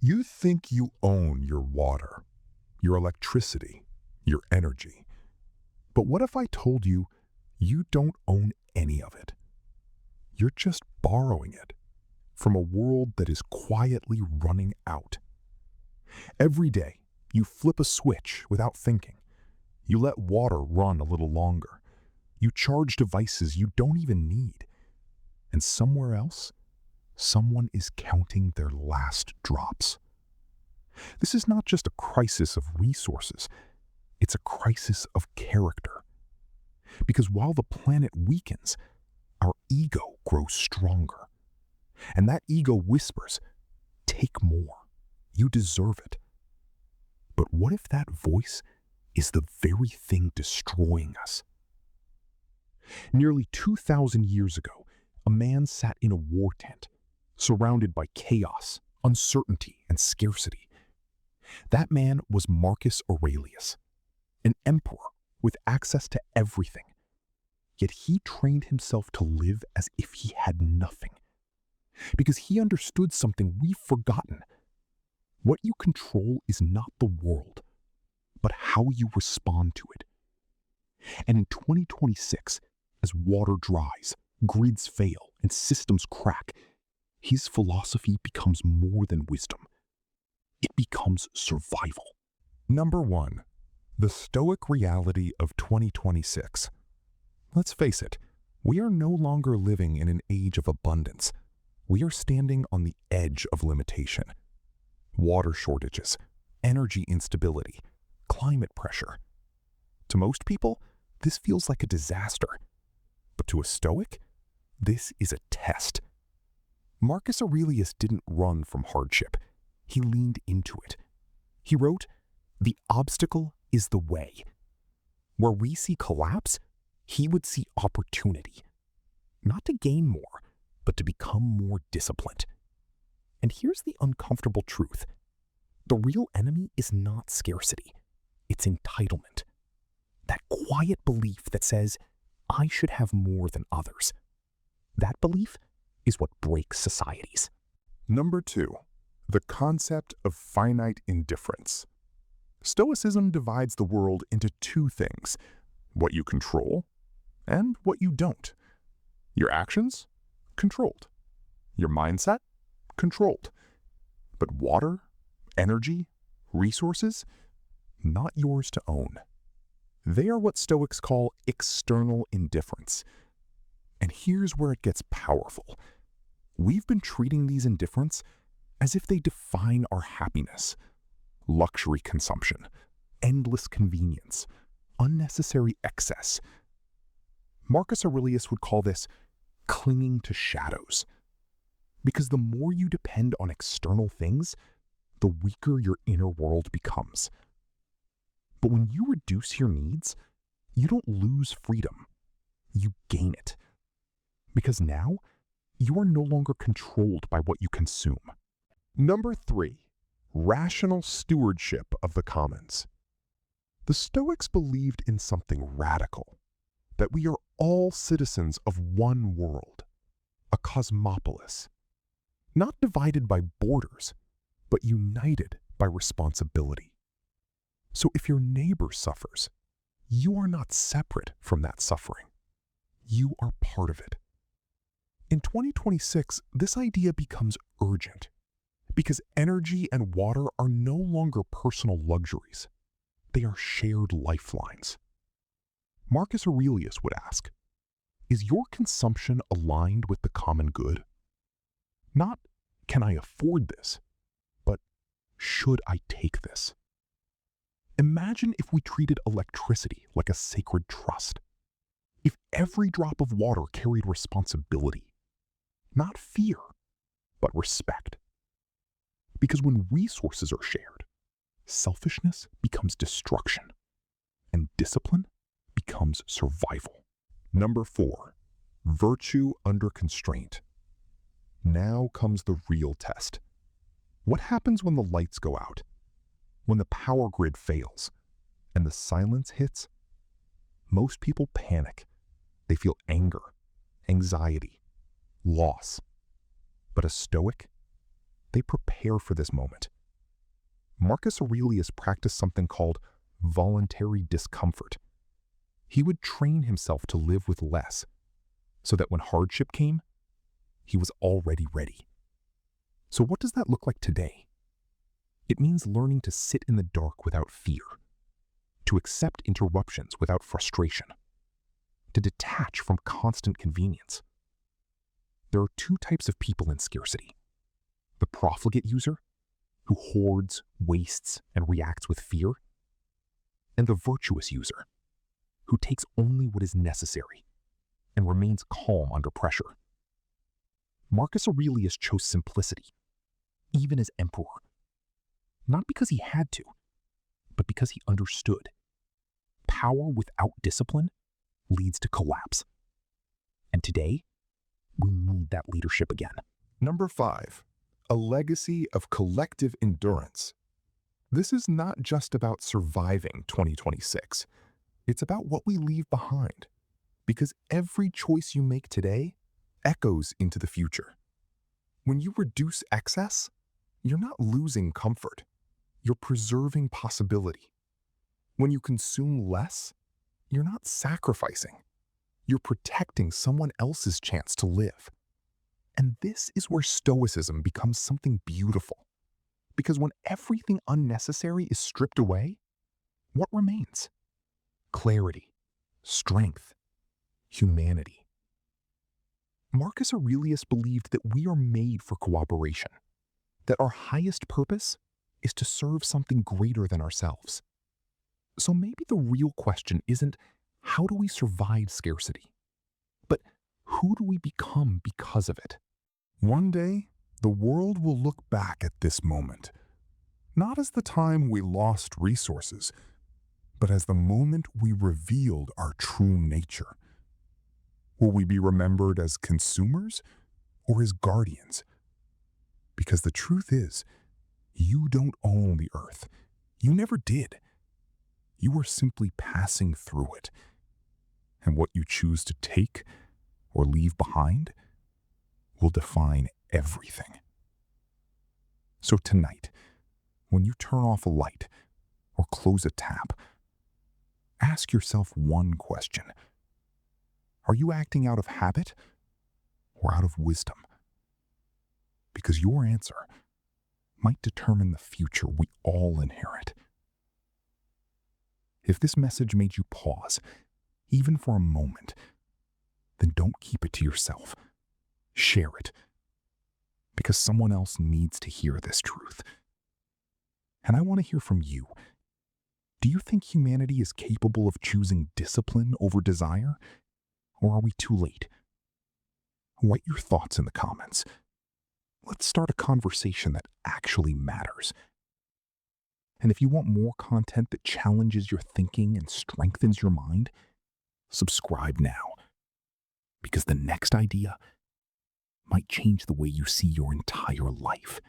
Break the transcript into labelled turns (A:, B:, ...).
A: You think you own your water, your electricity, your energy. But what if I told you you don't own any of it? You're just borrowing it from a world that is quietly running out. Every day, you flip a switch without thinking. You let water run a little longer. You charge devices you don't even need. And somewhere else, someone is counting their last drops. This is not just a crisis of resources. It's a crisis of character. Because while the planet weakens, our ego grows stronger. And that ego whispers, "Take more. You deserve it." But what if that voice is the very thing destroying us? Nearly 2,000 years ago, a man sat in a war tent, surrounded by chaos, uncertainty, and scarcity. That man was Marcus Aurelius, an emperor with access to everything. Yet he trained himself to live as if he had nothing, because he understood something we've forgotten. What you control is not the world, but how you respond to it. And in 2026, as water dries, grids fail, and systems crack, his philosophy becomes more than wisdom. It becomes survival. Number 1. The Stoic reality of 2026. Let's face it, we are no longer living in an age of abundance. We are standing on the edge of limitation. Water shortages, energy instability, climate pressure. To most people, this feels like a disaster. But to a Stoic, this is a test. Marcus Aurelius didn't run from hardship. He leaned into it. He wrote, "The obstacle is the way." Where we see collapse, he would see opportunity. Not to gain more, but to become more disciplined. And here's the uncomfortable truth. The real enemy is not scarcity. It's entitlement. That quiet belief that says, I should have more than others. That belief is what breaks societies. Number 2. The concept of finite indifference. Stoicism divides the world into two things: what you control and what you don't. Your actions? Controlled. Your mindset? Controlled. But water, energy, resources? Not yours to own. They are what Stoics call external indifference. And here's where it gets powerful. We've been treating these indifference as if they define our happiness. Luxury consumption, endless convenience, unnecessary excess. Marcus Aurelius would call this clinging to shadows. Because the more you depend on external things, the weaker your inner world becomes. But when you reduce your needs, you don't lose freedom. You gain it. Because now, you are no longer controlled by what you consume. Number 3. Rational stewardship of the commons. The Stoics believed in something radical, that we are all citizens of one world, a cosmopolis, not divided by borders, but united by responsibility. So if your neighbor suffers, you are not separate from that suffering. You are part of it. In 2026, this idea becomes urgent because energy and water are no longer personal luxuries. They are shared lifelines. Marcus Aurelius would ask, is your consumption aligned with the common good? Not, can I afford this, but should I take this? Imagine if we treated electricity like a sacred trust. If every drop of water carried responsibility, not fear, but respect. Because when resources are shared, selfishness becomes destruction, and discipline becomes survival. Number 4, virtue under constraint. Now comes the real test. What happens when the lights go out? When the power grid fails and the silence hits? Most people panic. They feel anger, anxiety, loss. But a Stoic? They prepare for this moment. Marcus Aurelius practiced something called voluntary discomfort. He would train himself to live with less, so that when hardship came, he was already ready. So what does that look like today? It means learning to sit in the dark without fear, to accept interruptions without frustration, to detach from constant convenience. There are two types of people in scarcity: the profligate user, who hoards, wastes, and reacts with fear, and the virtuous user, who takes only what is necessary and remains calm under pressure. Marcus Aurelius chose simplicity, even as emperor, not because he had to, but because he understood. Power without discipline leads to collapse. And today, we need that leadership again.
B: Number 5, a legacy of collective endurance. This is not just about surviving 2026. It's about what we leave behind, because every choice you make today echoes into the future. When you reduce excess, you're not losing comfort. You're preserving possibility. When you consume less, you're not sacrificing. You're protecting someone else's chance to live. And this is where Stoicism becomes something beautiful. Because when everything unnecessary is stripped away, what remains? Clarity, strength, humanity. Marcus Aurelius believed that we are made for cooperation, that our highest purpose is to serve something greater than ourselves. So maybe the real question isn't how do we survive scarcity, but who do we become because of it? One day, the world will look back at this moment, not as the time we lost resources, but as the moment we revealed our true nature. Will we be remembered as consumers or as guardians? Because the truth is, you don't own the earth. You never did. You are simply passing through it. And what you choose to take or leave behind will define everything. So tonight, when you turn off a light or close a tap, ask yourself one question. Are you acting out of habit or out of wisdom? Because your answer might determine the future we all inherit. If this message made you pause, even for a moment, then don't keep it to yourself. Share it, because someone else needs to hear this truth. And I want to hear from you. Do you think humanity is capable of choosing discipline over desire? Or are we too late? Write your thoughts in the comments. Let's start a conversation that actually matters. And if you want more content that challenges your thinking and strengthens your mind, subscribe now. Because the next idea might change the way you see your entire life.